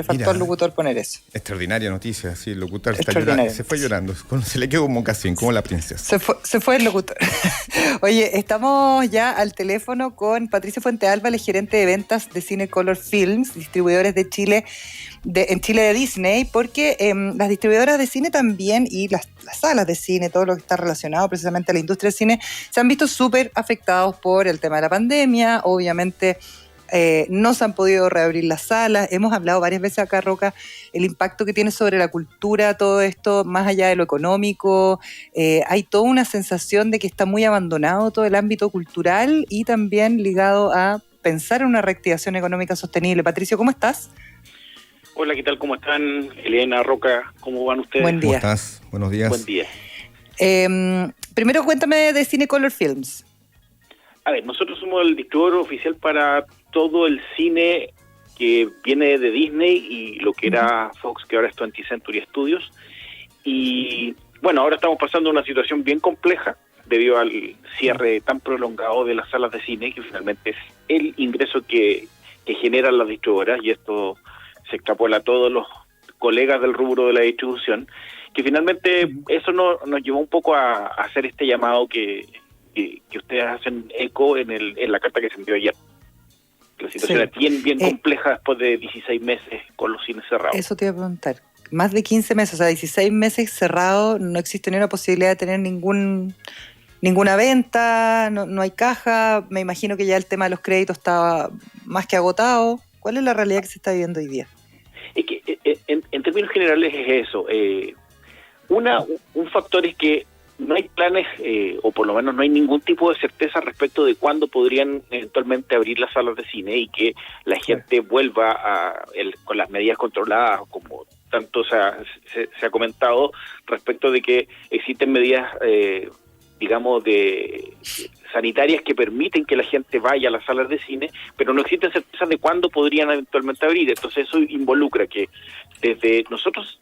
Le faltó Mira, al locutor poner eso. extraordinaria noticia, sí, el locutor está llorando, Extraordinario. se fue llorando, se le quedó como casi, como la princesa. Se fue el locutor. Oye, estamos ya al teléfono con Patricio Fuentealba, el gerente de ventas de Cinecolor Films, distribuidores de Chile, en Chile de Disney, porque las distribuidoras de cine también y las salas de cine, todo lo que está relacionado precisamente a la industria del cine, se han visto súper afectados por el tema de la pandemia. Obviamente no se han podido reabrir las salas. Hemos hablado varias veces acá, Roca, el impacto que tiene sobre la cultura todo esto, más allá de lo económico. Hay toda una sensación de que está muy abandonado todo el ámbito cultural y también ligado a pensar en una reactivación económica sostenible. Patricio, ¿cómo estás? Hola, ¿qué tal? ¿Cómo están? Elena, Roca, ¿cómo van ustedes? Buen día. ¿Cómo estás? Buenos días. Buen día. Primero cuéntame de Cinecolor Films. A ver, nosotros somos el distribuidor oficial para todo el cine que viene de Disney y lo que era Fox, que ahora es 20th Century Studios. Y bueno, ahora estamos pasando una situación bien compleja debido al cierre tan prolongado de las salas de cine, que finalmente es el ingreso que generan las distribuidoras, y esto se extrapola a todos los colegas del rubro de la distribución, que finalmente eso nos llevó un poco a hacer este llamado que ustedes hacen eco en la carta que se envió ayer. La situación es bien compleja después de 16 meses con los cines cerrados. Eso te iba a preguntar. Más de 15 meses, o sea, 16 meses cerrados, no existe ni una posibilidad de tener ninguna venta, no hay caja. Me imagino que ya el tema de los créditos estaba más que agotado. ¿Cuál es la realidad que se está viviendo hoy día? Es que en términos generales es eso. Un factor es que no hay planes, o por lo menos no hay ningún tipo de certeza respecto de cuándo podrían eventualmente abrir las salas de cine y que la gente vuelva con las medidas controladas, como tanto se ha comentado, respecto de que existen medidas, digamos, sanitarias que permiten que la gente vaya a las salas de cine, pero no existen certezas de cuándo podrían eventualmente abrir. Entonces eso involucra que desde nosotros,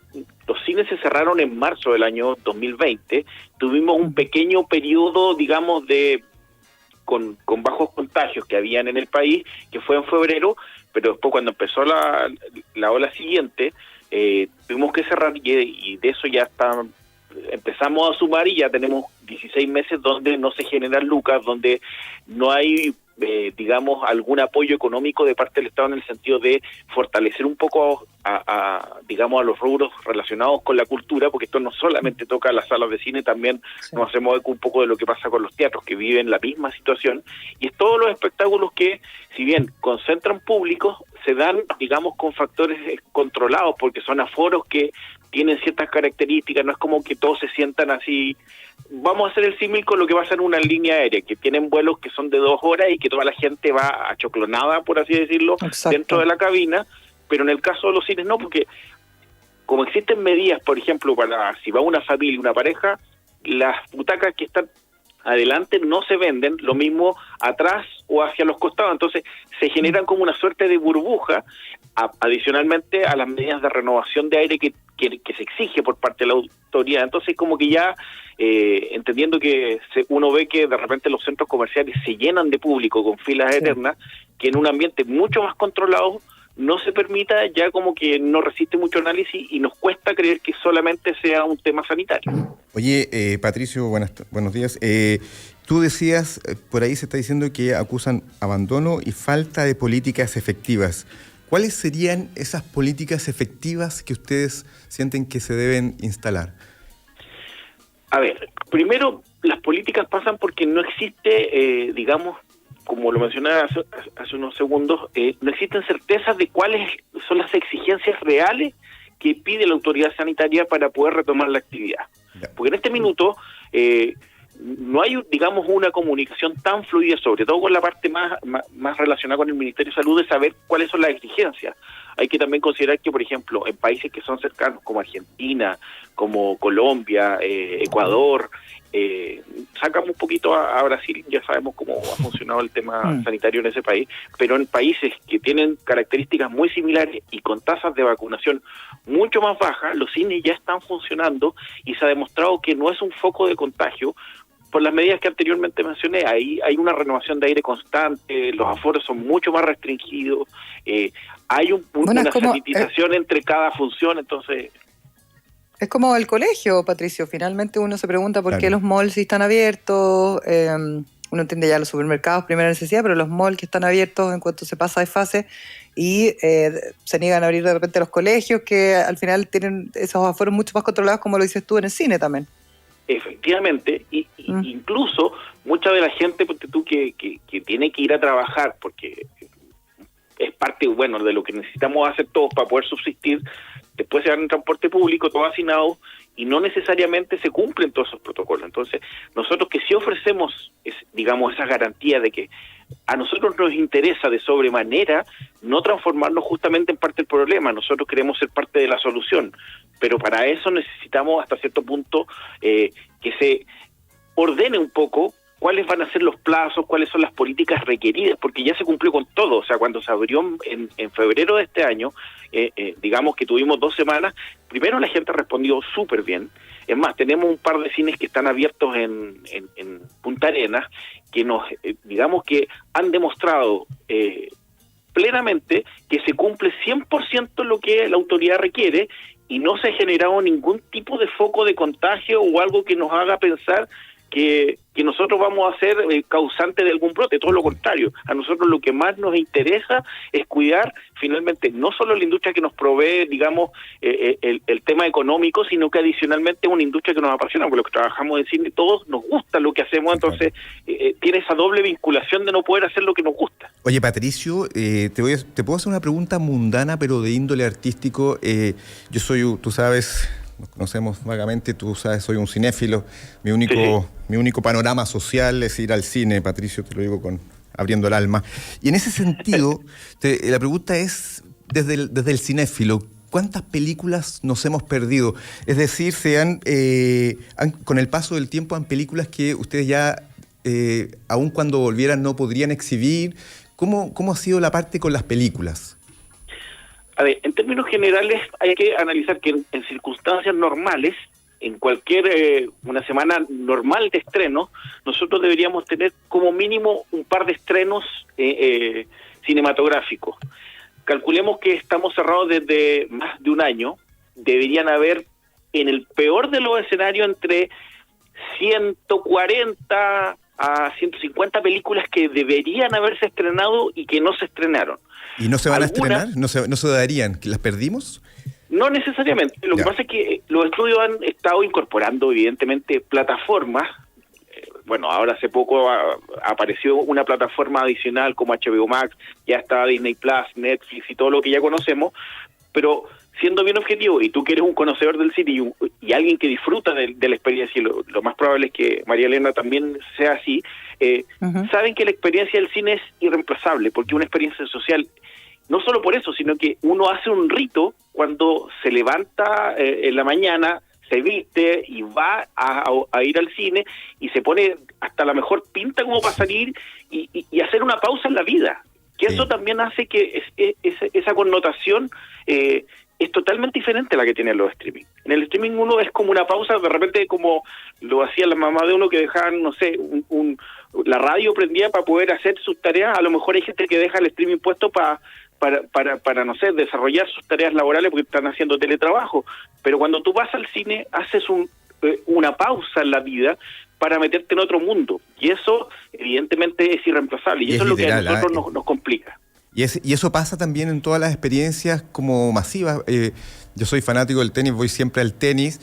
los cines se cerraron en marzo del año 2020, tuvimos un pequeño periodo, digamos, con bajos contagios que habían en el país, que fue en febrero, pero después cuando empezó la ola siguiente, tuvimos que cerrar y de eso ya empezamos a sumar y ya tenemos 16 meses donde no se generan lucas, donde no hay, digamos, algún apoyo económico de parte del Estado en el sentido de fortalecer un poco digamos, a los rubros relacionados con la cultura, porque esto no solamente toca a las salas de cine, también nos hacemos eco un poco de lo que pasa con los teatros, que viven la misma situación, y es todos los espectáculos que, si bien concentran públicos, se dan, digamos, con factores controlados, porque son aforos que tienen ciertas características, no es como que todos se sientan así. Vamos a hacer el símil con lo que va a ser una línea aérea, que tienen vuelos que son de 2 horas y que toda la gente va achoclonada, por así decirlo, dentro de la cabina, pero en el caso de los cines no, porque como existen medidas, por ejemplo, para si va una familia, una pareja, las butacas que están adelante no se venden, lo mismo atrás o hacia los costados, entonces se generan como una suerte de burbuja, adicionalmente a las medidas de renovación de aire que se exige por parte de la autoridad. Entonces como que ya entendiendo que uno ve que de repente los centros comerciales se llenan de público con filas eternas, que en un ambiente mucho más controlado no se permita, ya como que no resiste mucho análisis y nos cuesta creer que solamente sea un tema sanitario. Oye, Patricio, buenos días. Tú decías, por ahí se está diciendo que acusan abandono y falta de políticas efectivas. ¿Cuáles serían esas políticas efectivas que ustedes sienten que se deben instalar? A ver, primero, las políticas pasan porque no existe, digamos, como lo mencionaba hace unos segundos, no existen certezas de cuáles son las exigencias reales que pide la autoridad sanitaria para poder retomar la actividad. Porque en este minuto no hay, digamos, una comunicación tan fluida, sobre todo con la parte más relacionada con el Ministerio de Salud, de saber cuáles son las exigencias. Hay que también considerar que, por ejemplo, en países que son cercanos, como Argentina, como Colombia, Ecuador, sacamos un poquito a Brasil, ya sabemos cómo ha funcionado el tema sanitario en ese país, pero en países que tienen características muy similares y con tasas de vacunación mucho más bajas, los cines ya están funcionando y se ha demostrado que no es un foco de contagio, por las medidas que anteriormente mencioné. Hay una renovación de aire constante, los aforos son mucho más restringidos, hay una sanitización entre cada función, entonces... Es como el colegio, Patricio. Finalmente uno se pregunta por qué los malls sí están abiertos. Uno entiende ya los supermercados, primera necesidad, pero los malls que están abiertos en cuanto se pasa de fase y se niegan a abrir de repente los colegios, que al final tienen esos aforos mucho más controlados, como lo dices tú, en el cine también. Efectivamente, incluso mucha de la gente que tiene que ir a trabajar, porque es parte, bueno, de lo que necesitamos hacer todos para poder subsistir, después se van en transporte público, todo hacinado, y no necesariamente se cumplen todos esos protocolos. Entonces, nosotros que sí ofrecemos, digamos, esa garantía de que a nosotros nos interesa de sobremanera no transformarnos justamente en parte del problema, nosotros queremos ser parte de la solución, pero para eso necesitamos hasta cierto punto que se ordene un poco cuáles van a ser los plazos, cuáles son las políticas requeridas, porque ya se cumplió con todo. O sea, cuando se abrió en febrero de este año, digamos que tuvimos 2 semanas, primero la gente respondió súper bien. Es más, tenemos un par de cines que están abiertos en Punta Arenas, que digamos que han demostrado plenamente que se cumple 100% lo que la autoridad requiere y no se ha generado ningún tipo de foco de contagio o algo que nos haga pensar que nosotros vamos a ser causantes de algún brote. Todo lo contrario, a nosotros lo que más nos interesa es cuidar finalmente no solo la industria que nos provee, digamos, el tema económico, sino que adicionalmente es una industria que nos apasiona, porque los que trabajamos en cine todos nos gusta lo que hacemos, entonces tiene esa doble vinculación de no poder hacer lo que nos gusta. Oye, Patricio, te puedo hacer una pregunta mundana, pero de índole artístico. Yo soy, tú sabes... Nos conocemos vagamente, tú sabes, soy un cinéfilo. Mi único panorama social es ir al cine, Patricio, te lo digo abriendo el alma. Y en ese sentido, la pregunta es, desde el cinéfilo, ¿cuántas películas nos hemos perdido? Es decir, con el paso del tiempo, han películas que ustedes ya, aun cuando volvieran, no podrían exhibir. ¿Cómo ha sido la parte con las películas? A ver, en términos generales hay que analizar que en circunstancias normales, en cualquier una semana normal de estreno, nosotros deberíamos tener como mínimo un par de estrenos cinematográficos. Calculemos que estamos cerrados desde más de un año, deberían haber, en el peor de los escenarios, entre 140 a 150 películas que deberían haberse estrenado y que no se estrenaron. ¿Y no se van a estrenar? ¿No se darían? ¿Las perdimos? No necesariamente. Lo que pasa es que los estudios han estado incorporando, evidentemente, plataformas. Bueno, ahora hace poco apareció una plataforma adicional como HBO Max, ya está Disney Plus, Netflix y todo lo que ya conocemos, pero siendo bien objetivo, y tú que eres un conocedor del cine y alguien que disfruta de la experiencia, y lo más probable es que María Elena también sea así, saben que la experiencia del cine es irreemplazable, porque es una experiencia social. No solo por eso, sino que uno hace un rito cuando se levanta en la mañana, se viste y va a ir al cine y se pone hasta la mejor pinta como para salir y hacer una pausa en la vida. Que eso también hace que esa connotación es totalmente diferente a la que tienen los streaming. En el streaming uno es como una pausa, de repente como lo hacía la mamá de uno que dejaban, no sé, la radio prendía para poder hacer sus tareas. A lo mejor hay gente que deja el streaming puesto para no sé, desarrollar sus tareas laborales porque están haciendo teletrabajo. Pero cuando tú vas al cine, haces una pausa en la vida para meterte en otro mundo. Y eso, evidentemente, es irreemplazable. Y eso es lo que a nosotros nos complica. Y eso pasa también en todas las experiencias como masivas. Yo soy fanático del tenis, voy siempre al tenis,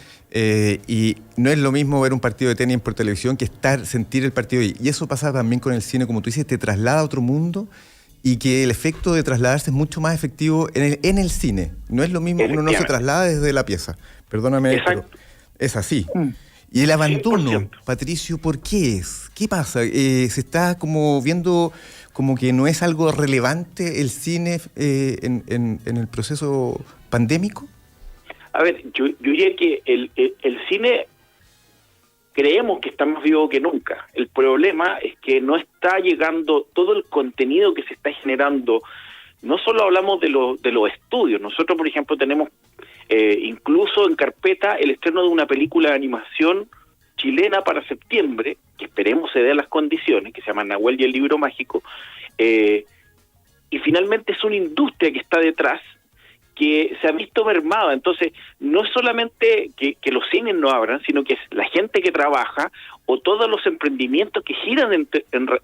y no es lo mismo ver un partido de tenis por televisión que sentir el partido. Y eso pasa también con el cine, como tú dices, te traslada a otro mundo, y que el efecto de trasladarse es mucho más efectivo en el cine. No es lo mismo, uno no se traslada desde la pieza. Perdóname, pero es así. Y el abandono, 100%. Patricio, ¿por qué es? ¿Qué pasa? ¿Se está como viendo como que no es algo relevante el cine en el proceso pandémico? A ver, yo diría que el cine creemos que está más vivo que nunca. El problema es que no está llegando todo el contenido que se está generando. No solo hablamos de los estudios. Nosotros, por ejemplo, tenemos incluso en carpeta el estreno de una película de animación chilena para septiembre, que esperemos se den las condiciones, que se llama Nahuel y el libro mágico, y finalmente es una industria que está detrás, que se ha visto mermada. Entonces, no es solamente que los cines no abran, sino que es la gente que trabaja o todos los emprendimientos que giran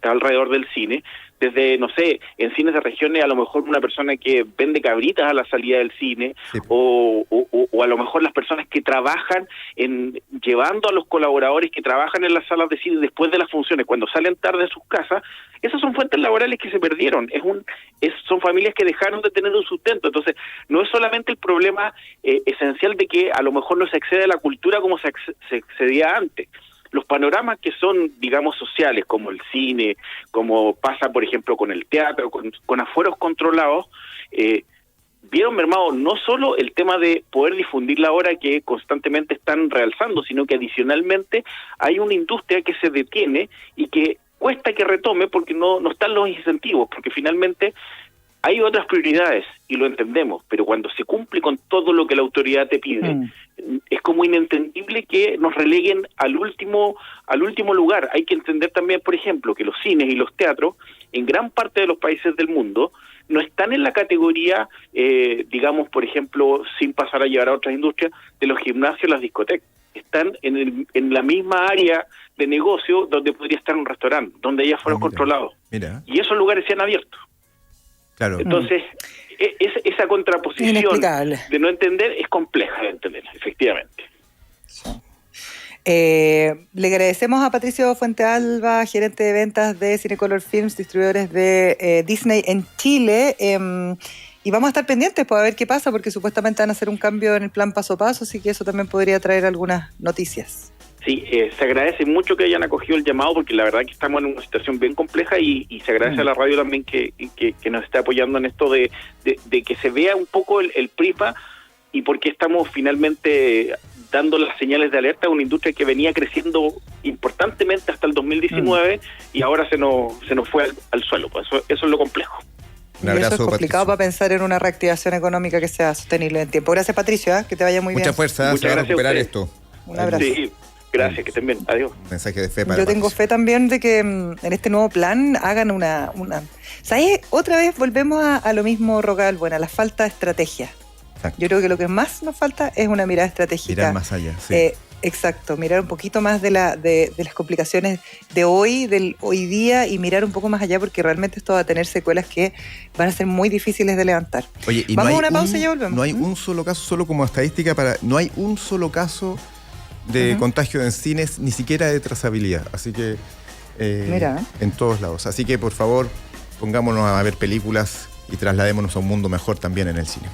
alrededor del cine, desde, no sé, en cines de regiones, a lo mejor una persona que vende cabritas a la salida del cine, sí, o a lo mejor las personas que trabajan llevando a los colaboradores que trabajan en las salas de cine después de las funciones, cuando salen tarde de sus casas. Esas son fuentes laborales que se perdieron, son familias que dejaron de tener un sustento. Entonces, no es solamente el problema esencial de que a lo mejor no se accede a la cultura como se accedía antes. Los panoramas que son, digamos, sociales, como el cine, como pasa, por ejemplo, con el teatro, con aforos controlados, vieron mermado no solo el tema de poder difundir la obra que constantemente están realzando, sino que adicionalmente hay una industria que se detiene y que cuesta que retome porque no están los incentivos, porque finalmente hay otras prioridades y lo entendemos, pero cuando se cumple con todo lo que la autoridad te pide, es como inentendible que nos releguen al último lugar. Hay que entender también, por ejemplo, que los cines y los teatros, en gran parte de los países del mundo, no están en la categoría, digamos, por ejemplo, sin pasar a llevar a otras industrias, de los gimnasios y las discotecas. Están en la misma área de negocio donde podría estar un restaurante, donde hay aforos controlados. Mira. Y esos lugares se han abierto. Claro. Entonces, esa contraposición de no entender es compleja de entender, efectivamente. Le agradecemos a Patricio Fuentealba, gerente de ventas de Cinecolor Films, distribuidores de Disney en Chile. Y vamos a estar pendientes para ver qué pasa, porque supuestamente van a hacer un cambio en el plan paso a paso, así que eso también podría traer algunas noticias. Sí, se agradece mucho que hayan acogido el llamado, porque la verdad que estamos en una situación bien compleja y se agradece a la radio también que nos esté apoyando en esto de que se vea un poco el prisma y porque estamos finalmente dando las señales de alerta a una industria que venía creciendo importantemente hasta el 2019 y ahora se nos fue al suelo. Pues eso es lo complejo. Un abrazo, y eso es complicado, Patricio, para pensar en una reactivación económica que sea sostenible en tiempo. Gracias, Patricio, que te vaya muy bien. Mucha fuerza, se va a recuperar esto. Un abrazo. Sí. Gracias, que estén bien. Adiós. Mensaje de fe para Yo tengo fe también de que en este nuevo plan hagan una... ¿Sabes? Otra vez volvemos a lo mismo, Rogal, bueno, a la falta de estrategia. Exacto. Yo creo que lo que más nos falta es una mirada estratégica. Mirar más allá, sí. Exacto, mirar un poquito más de las complicaciones de hoy, del hoy día, y mirar un poco más allá, porque realmente esto va a tener secuelas que van a ser muy difíciles de levantar. Oye, y vamos a una pausa y ya volvemos. No hay un solo caso, solo como estadística, no hay un solo caso de contagio en cines, ni siquiera de trazabilidad, así que en todos lados. Así que por favor, pongámonos a ver películas y trasladémonos a un mundo mejor también en el cine.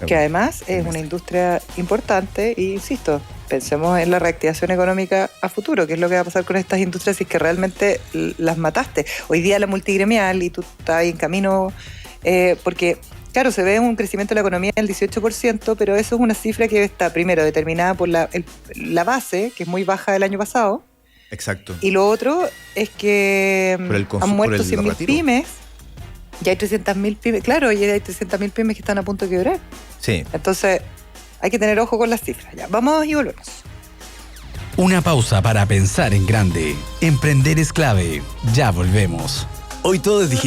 Que además es una industria importante y, insisto, pensemos en la reactivación económica a futuro, que es lo que va a pasar con estas industrias si es que realmente las mataste. Hoy día la multigremial, y tú estás ahí en camino, porque... Claro, se ve un crecimiento de la economía del 18%, pero eso es una cifra que está primero determinada por la base, que es muy baja del año pasado. Exacto. Y lo otro es que han muerto 100.000 pymes, y hay 300.000 pymes, claro, y hay 300.000 pymes que están a punto de quebrar. Sí. Entonces, hay que tener ojo con las cifras. Ya, vamos y volvemos. Una pausa para pensar en grande. Emprender es clave. Ya volvemos. Hoy todo es digital.